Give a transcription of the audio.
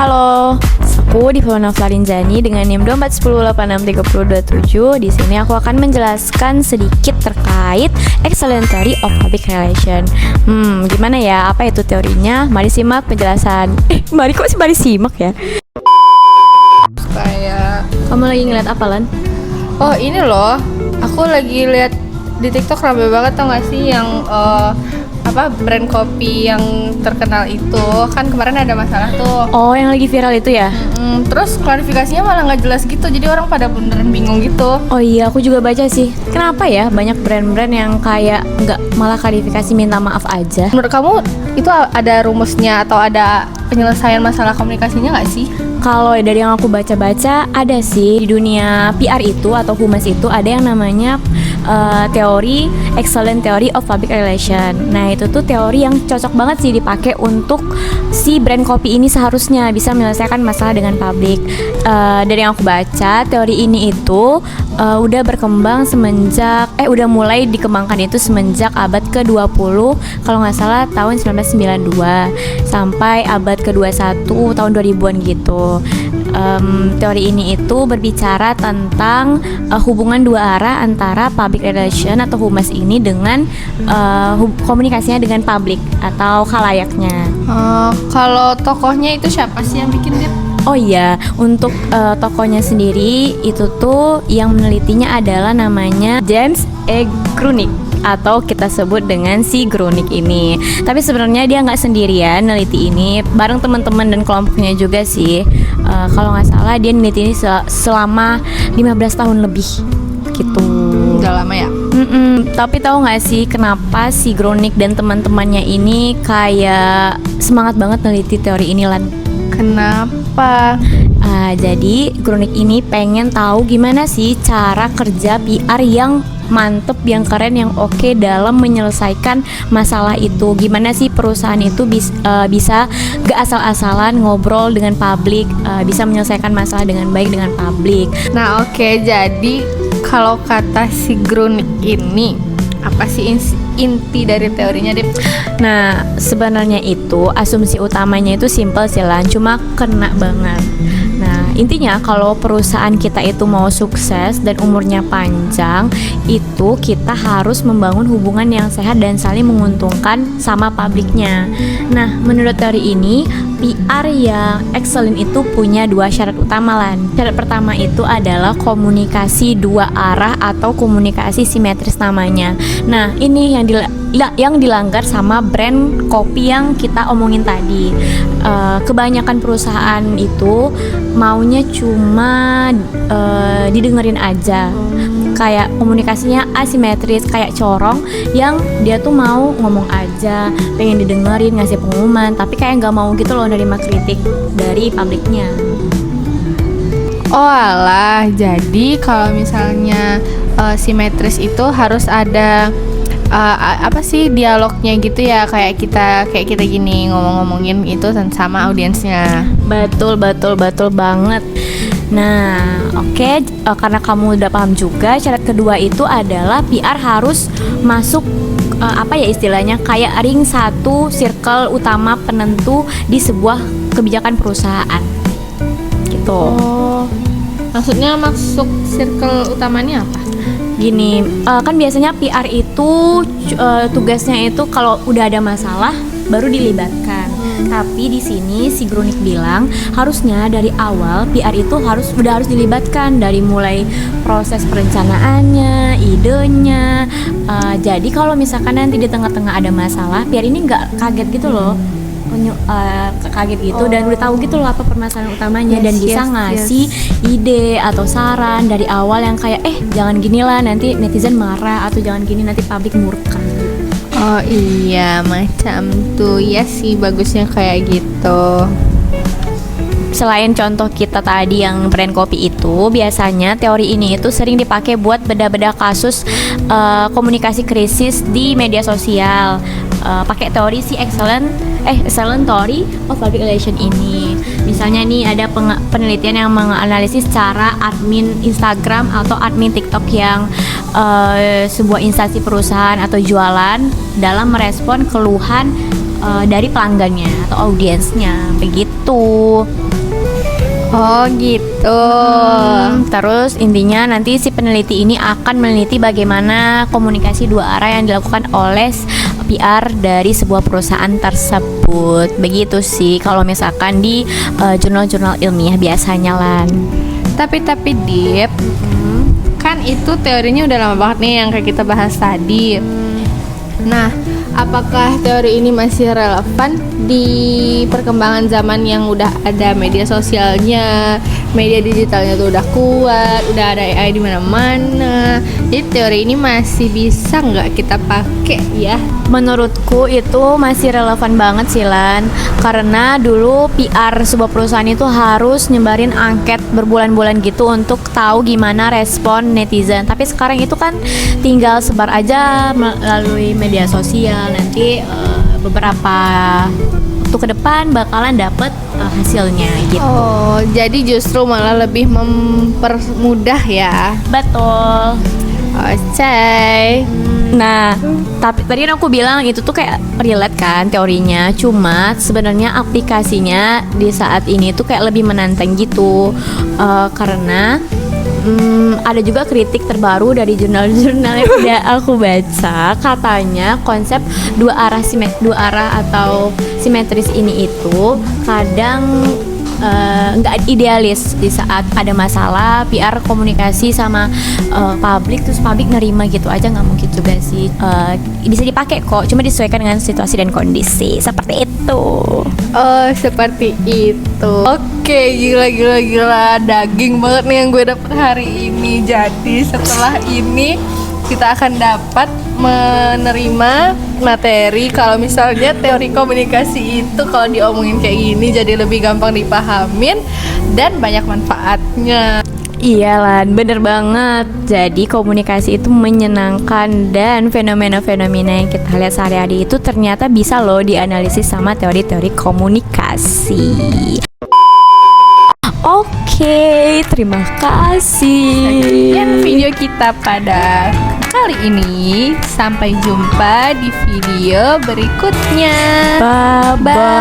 Halo, aku Divona Flarinzani dengan NIM 2410863027. Di sini aku akan menjelaskan sedikit terkait Excellent Theory of Public Relation. Gimana ya? Apa itu teorinya? Mari simak penjelasan. Mari simak ya. Kayak Kamu lagi ngeliat apa, Lan? oh ini loh, aku lagi lihat di TikTok rame banget, tau gak sih yang brand kopi yang terkenal itu kan kemarin ada masalah tuh. Oh, yang lagi viral itu ya? Terus klarifikasinya malah nggak jelas gitu, jadi orang pada beneran bingung gitu. Oh iya, aku juga baca sih. Kenapa ya banyak brand-brand yang kayak nggak malah klarifikasi minta maaf aja? Menurut kamu itu ada rumusnya atau ada penyelesaian masalah komunikasinya nggak sih? Kalau dari yang aku baca-baca ada sih, di dunia PR itu atau humas itu ada yang namanya teori Excellent Theory of Public Relation. Nah itu tuh teori yang cocok banget sih dipakai untuk si brand kopi ini seharusnya bisa menyelesaikan masalah dengan publik. Dari yang aku baca, teori ini itu udah berkembang udah mulai dikembangkan itu semenjak abad ke-20 kalau nggak salah tahun 1992 sampai abad ke-21 tahun 2000-an gitu. Teori ini itu berbicara tentang hubungan dua arah antara public relation atau humas ini dengan komunikasinya dengan publik atau khalayaknya. Kalau tokohnya itu siapa sih yang bikin dia? Oh iya, untuk tokohnya sendiri itu tuh yang menelitinya adalah namanya James E. Grunig atau kita sebut dengan si Grunig ini. Tapi sebenarnya dia nggak sendirian neliti ini, bareng teman-teman dan kelompoknya juga sih. Kalau nggak salah dia neliti ini selama 15 tahun lebih gitu. Udah lama ya? Tapi tahu nggak sih kenapa si Grunig dan teman-temannya ini kayak semangat banget neliti teori ini, Lan? Kenapa? Jadi Grunig ini pengen tahu gimana sih cara kerja PR yang mantep, yang keren, yang oke dalam menyelesaikan masalah itu. Gimana sih perusahaan itu bisa gak asal-asalan ngobrol dengan publik, bisa menyelesaikan masalah dengan baik dengan publik. Nah oke, jadi kalau kata si Grunig ini apa sih inti dari teorinya, Dip? Nah sebenarnya itu asumsi utamanya itu simple sih, Lan, cuma kena banget. Nah intinya kalau perusahaan kita itu mau sukses dan umurnya panjang, itu kita harus membangun hubungan yang sehat dan saling menguntungkan sama publiknya. Nah menurut teori ini, PR yang excellent itu punya dua syarat utama, Lan. Syarat pertama itu adalah komunikasi dua arah atau komunikasi simetris namanya. Nah ini yang dilanggar sama brand kopi yang kita omongin tadi. Kebanyakan perusahaan itu maunya cuma didengerin aja, kayak komunikasinya asimetris, kayak corong yang dia tuh mau ngomong aja, pengen didengerin, ngasih pengumuman, tapi kayak nggak mau gitu loh nerima kritik dari publiknya. Oh alah, jadi kalau misalnya simetris itu harus ada dialognya gitu ya, kayak kita gini ngomongin itu sama audiensnya. Betul banget. Nah, oke, karena kamu udah paham juga, syarat kedua itu adalah PR harus masuk istilahnya kayak ring satu circle utama penentu di sebuah kebijakan perusahaan. Gitu. Oh, maksudnya masuk circle utamanya apa? Gini, kan biasanya PR itu tugasnya itu kalau udah ada masalah baru dilibatkan. Tapi di sini si Grunig bilang harusnya dari awal PR itu harus dilibatkan dari mulai proses perencanaannya, idenya. Jadi kalau misalkan nanti di tengah-tengah ada masalah, PR ini nggak kaget gitu loh. Kaget gitu dan udah tahu gitu loh apa permasalahan utamanya, dan bisa ngasih ide atau saran dari awal yang kayak jangan gini lah nanti netizen marah, atau jangan gini nanti publik murka. Oh iya, macam tuh ya sih, bagusnya kayak gitu. Selain contoh kita tadi yang brand kopi itu, biasanya teori ini itu sering dipakai buat beda-beda kasus komunikasi krisis di media sosial. Pakai teori si Excellent Theory of Public Relation ini. Misalnya nih ada penelitian yang menganalisis cara admin Instagram atau admin TikTok yang sebuah instansi perusahaan atau jualan dalam merespon keluhan dari pelanggannya atau audiensnya begitu. Oh gitu. Terus intinya nanti si peneliti ini akan meneliti bagaimana komunikasi dua arah yang dilakukan oleh PR dari sebuah perusahaan tersebut. Begitu sih kalau misalkan di jurnal-jurnal ilmiah biasanya Lan. Tapi Dip, kan itu teorinya udah lama banget nih yang kayak kita bahas tadi. Nah, apakah teori ini masih relevan di perkembangan zaman yang udah ada media sosialnya, media digitalnya tuh udah kuat, udah ada AI di mana-mana. Jadi teori ini masih bisa nggak kita pakai ya? Menurutku itu masih relevan banget sih Lan. Karena dulu PR sebuah perusahaan itu harus nyebarin angket berbulan-bulan gitu untuk tahu gimana respon netizen. Tapi sekarang itu kan tinggal sebar aja melalui media sosial. Nanti beberapa waktu ke depan bakalan dapet hasilnya gitu. Oh, jadi justru malah lebih mempermudah ya. Betul. Oke. Nah, tapi tadi kan aku bilang itu tuh kayak relate kan teorinya. Cuma sebenarnya aplikasinya di saat ini tuh kayak lebih menantang gitu. Karena ada juga kritik terbaru dari jurnal-jurnal yang udah aku baca. Katanya konsep dua arah atau simetris ini itu kadang nggak idealis di saat ada masalah PR komunikasi sama publik, terus publik nerima gitu aja nggak mungkin juga sih. Bisa dipakai kok, cuma disesuaikan dengan situasi dan kondisi seperti itu. Oh, seperti itu. Oke, gila, daging banget nih yang gue dapet hari ini. Jadi setelah ini kita akan dapat menerima materi kalau misalnya teori komunikasi itu kalau diomongin kayak gini jadi lebih gampang dipahamin dan banyak manfaatnya. Iya Lan, bener banget. Jadi komunikasi itu menyenangkan dan fenomena-fenomena yang kita lihat sehari-hari itu ternyata bisa loh dianalisis sama teori-teori komunikasi. Oke, terima kasih. Sekian video kita pada kali ini. Sampai jumpa di video berikutnya. Bye-bye.